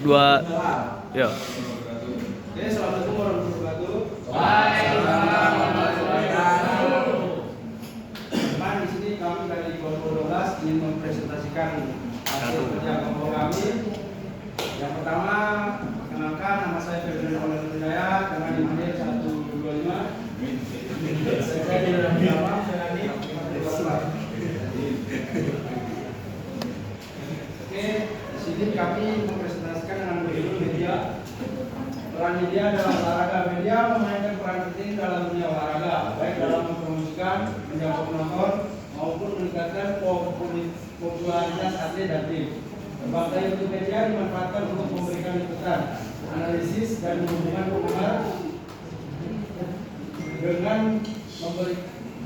2, ya. Oke, assalamualaikum warahmatullahi wabarakatuh. Waalaikumsalam warahmatullahi wabarakatuh. Di sini kami dari kelompok 12 ingin mempresentasikan hasil kerja kelompok kami. Yang pertama, perkenalkan, nama saya Ferdinand Oleh Hidayat dengan NIM 125. Saya di dalam jawab dengan NIM 125. Oke, di sini kami mempresentasikan dengan berjudul media. Peran media dalam olahraga. Media memainkan peran penting dalam dunia olahraga, baik dalam mempromosikan, menjangkau penonton, maupun meningkatkan popularitas atlet dan tim. Berbagai bentuk media dimanfaatkan untuk memberikan liputan, analisis, dan hubungan penggemar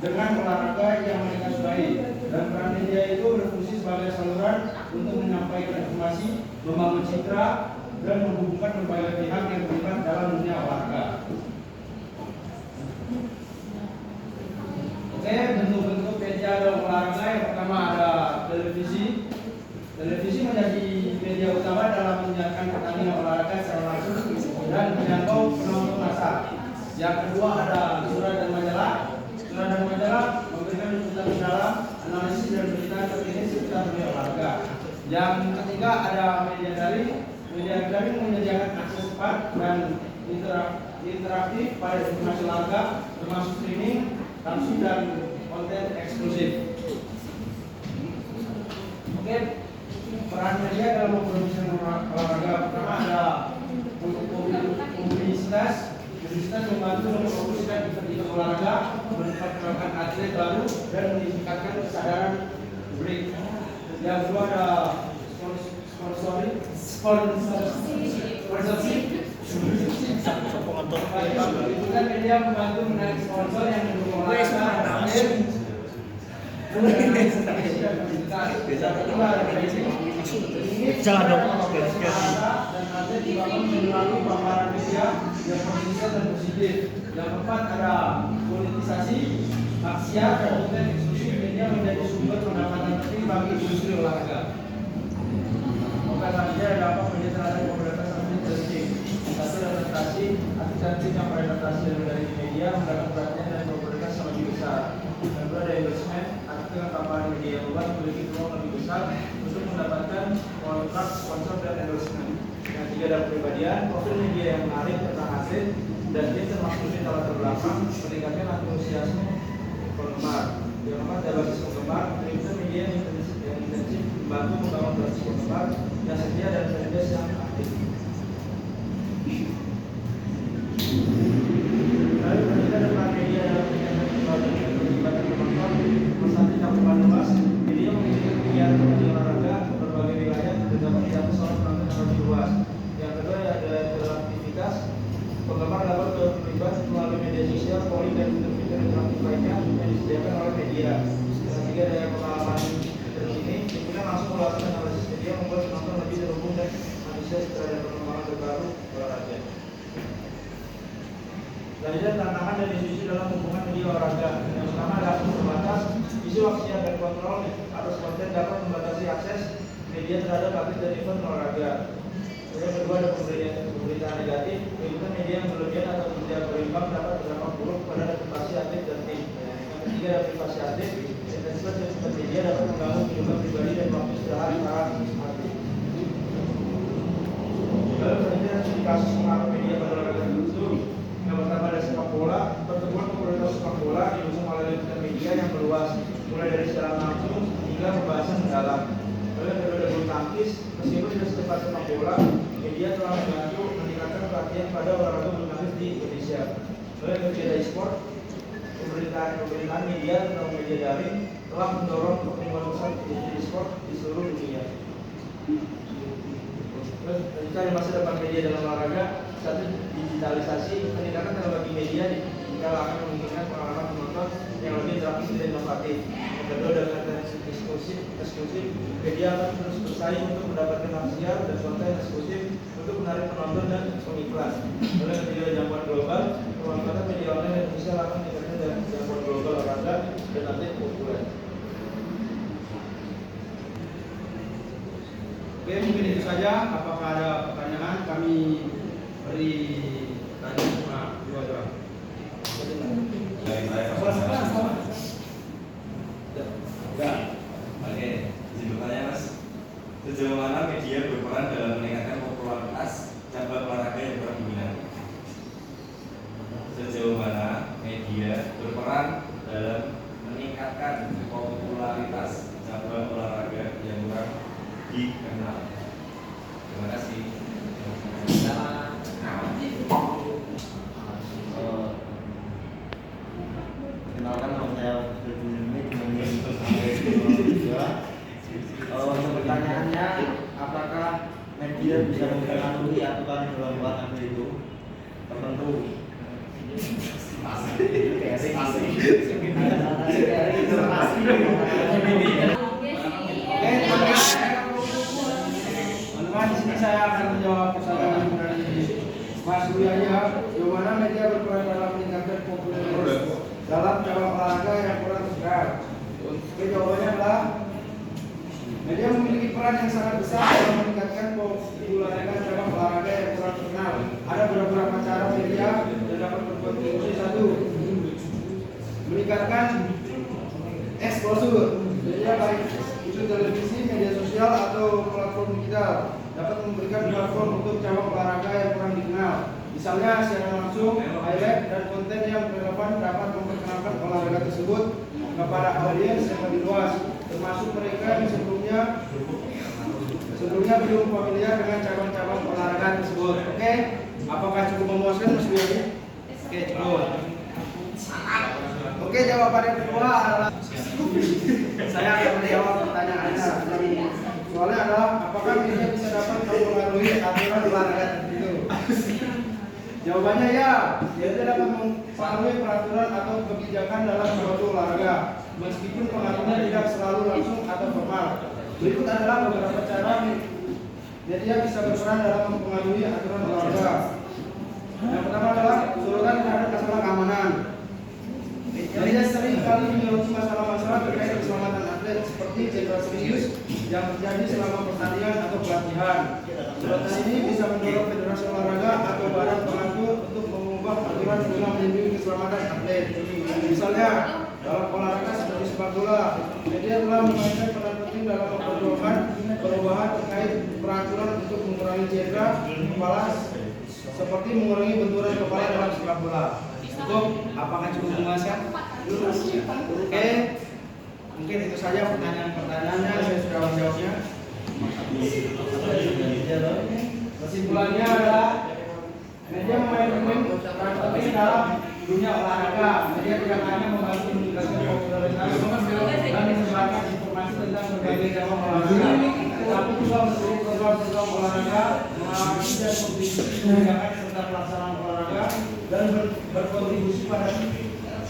dengan olahraga yang mereka sukai. Dan peran media itu berfungsi sebagai saluran untuk menyampaikan informasi, membangun citra, dan menghubungkan berbagai pihak yang terlibat dalam dunia olahraga. Oke, bentuk-bentuk media dalam olahraga yang pertama ada televisi. Televisi menjadi media utama dalam menyiarkan pertandingan olahraga secara langsung dan menjangkau penonton massa. Yang kedua ada surat dan majalah. Surat dan majalah memberikan liputan mendalam, analisis dan berita terkini seputar dunia olahraga. Yang ketiga ada media daring. Media daring menyediakan akses cepat dan interaktif pada informasi olahraga, termasuk streaming, langsung dan konten eksklusif. Oke, peran media dalam mempromosikan olahraga pertama ada untuk publisitas. Publisitas membantu mempromosikan event olahraga, menempatkan atlet baru dan meningkatkan kesadaran publik. Yang kedua ada sponsorship. Itu kan media membantu menarik sponsor yang mendukung olahraga. Jalan dong. Dan atlet dibangun melalui paparan media yang konsisten dan positif. Yang keempat ada politisasi, maksiat dan konten eksklusif. Media menjadi sumber pendapatan penting bagi industri olahraga. Selanjutnya dapat menjadi terhadap komunitas atlet dan tim. Satu, adaptasi. Atlet tim yang beradaptasi dari media mendapat perhatian dan komunitas yang lebih besar. Yang kedua ada endorsement. Atlet dengan paparan media yang luas memiliki peluang lebih besar untuk mendapatkan kontrak sponsor dan endorsement. Yang tiga ada kepribadian. Profil media yang menarik tentang atlet dan tim termasuk di latar belakang meningkatkan antusiasme penggemar. Yang keempat ada basis penggemar. Twitter media yang intensif membantu membangun basis penggemar yang setia dan fanbase yang aktif. Lalu kita ada media dalam peningkatan keterlibatan penonton. Satu cakupan luas, media memiliki kegiatan di olahraga ke berbagai wilayah dan dapat diakses oleh penonton yang lebih luas. Yang kedua ada interaktivitas. Penggemar dapat terlibat melalui media sosial, polling dan fitur-fitur interaktif lainnya yang disediakan oleh media. Yang ketiga ada pengalaman terkini, pimpinan langsung melakukan analisis media membuat penonton lebih terhubung dan antusias terhadap perkembangan terbaru olahraga. Selanjutnya tantangan dan isu-isu dalam hubungan media olahraga. Yang pertama adalah akses terbatas. Isu aksian dan kontrol atas konten dapat membatasi akses media terhadap atlet dan event olahraga. Yang kedua ada pemberitaan negatif. Pemberitaan media yang berlebihan atau tidak berimbang dapat berdampak buruk pada reputasi atlet dan tim. Yang ketiga ada privasi atlet. Intensitas media dapat mengganggu kehidupan pribadi dan waktu istirahat para atlet. Lalu selanjutnya studi kasus pengaruh media pada olahraga tertentu. Yang pertama ada sepak bola. Pertumbuhan popularitas sepak bola didukung oleh liputan media yang meluas, mulai dari secara langsung hingga pembahasan mendalam. Lalu yang kedua ada bulu tangkis. Meskipun tidak secepat sepak bola, media telah membantu meningkatkan perhatian pada olahraga bulu tangkis di Indonesia. Lalu yang ketiga ada e-sport. Pemberitaan media tentang media daring telah mendorong perkembangan besar industri e-sport di seluruh dunia. Terus mencari masa depan media dalam olahraga. Satu, digitalisasi. Peningkatan teknologi media jika akan memungkinkan pengalaman penonton yang lebih interaktif dan inovatif. Yang kedua ada konten eksklusif. Media akan terus bersaing untuk mendapatkan hak siar dan konten eksklusif untuk menarik penonton dan pengiklan. Lalu yang ketiga jangkauan global. Pemanfaatan media online dan bisa akan meningkatkan jangkauan global olahraga dan atlet populer. Oke, mungkin itu saja. Apakah ada pertanyaan? Kami beri tanya. Nah, dua. Enggak. Oke, izin bertanya Mas. Sejauh mana media berperan dalam meningkatkan popularitas cabang olahraga yang kurang diminati? Sejauh mana media berperan dalam meningkatkan popularitas cabang olahraga yang kurang dikenal? Terima kasih. Kenalkan nama saya pertanyaannya, apakah media bisa mempengaruhi aturan dalam olahraga itu tertentu? Teman-teman, di sini saya akan menjawab pertanyaan dari Mas Buya. Di mana media berperan dalam meningkatkan popularitas dalam cabang olahraga yang kurang terkenal? Oke, jawabannya adalah media memiliki peran yang sangat besar dalam meningkatkan popularitas cabang olahraga yang kurang terkenal. Ada beberapa cara media yang dapat berkontribusi. Satu, meningkatkan exposure. Media baik itu televisi, media sosial atau platform digital dapat memberikan platform untuk cabang olahraga yang kurang dikenal. Misalnya secara langsung, highlight dan konten yang relevan dapat memperkenalkan olahraga tersebut kepada audiens yang lebih luas, termasuk mereka yang sebelumnya belum familiar dengan cabang-cabang olahraga tersebut. Oke, apakah cukup memuaskan Mas Buya? Oke, cukup. Oke, jawaban yang kedua adalah saya akan menjawab pertanyaannya. Soalnya adalah apakah media bisa dapat mempengaruhi aturan olahraga tertentu? Jawabannya ya, dia dapat mempengaruhi peraturan atau kebijakan dalam suatu olahraga, meskipun pengaruhnya tidak selalu langsung atau formal. Berikut adalah beberapa cara media bisa berperan dalam mempengaruhi aturan olahraga. Yang pertama adalah sorotan terhadap masalah keamanan. Media sering kali menyoroti masalah-masalah terkait keselamatan atlet seperti cedera serius yang terjadi selama pertandingan atau pelatihan. Sorotan ini bisa mendorong federasi olahraga atau badan pengatur untuk mengubah aturan guna melindungi keselamatan atlet. Misalnya, dalam olahraga seperti sepak bola, media telah memainkan peran penting dalam memperjuangkan perubahan terkait peraturan untuk mengurangi cedera kepala seperti mengurangi benturan kepala dalam sepak bola. Cukup? Apakah cukup memuaskan? Oke, mungkin itu saja pertanyaan-pertanyaannya. Saya sudah menjawabnya. Kesimpulannya adalah media memainkan peran penting dalam dunia olahraga. Media tidak hanya membantu meningkatkan popularitas dan menyebarkan informasi tentang berbagai cabang olahraga, tetapi juga memberi program-program olahraga, mengawasi dan kontribusi kebijakan serta pelaksanaan olahraga, dan berkontribusi pada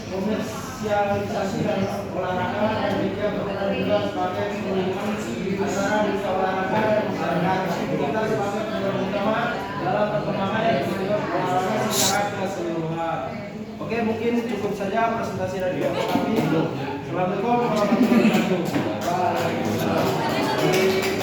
komersialisasi dan olahraga. Dan media berperan juga sebagai penghubungan antara dunia olahraga dan masyarakat. Kita sebagai pemeran utama dalam perkembangan dan kemajuan olahraga secara keseluruhan. Oke, mungkin cukup saja presentasi dari kami. Assalamualaikum warahmatullahi wabarakatuh.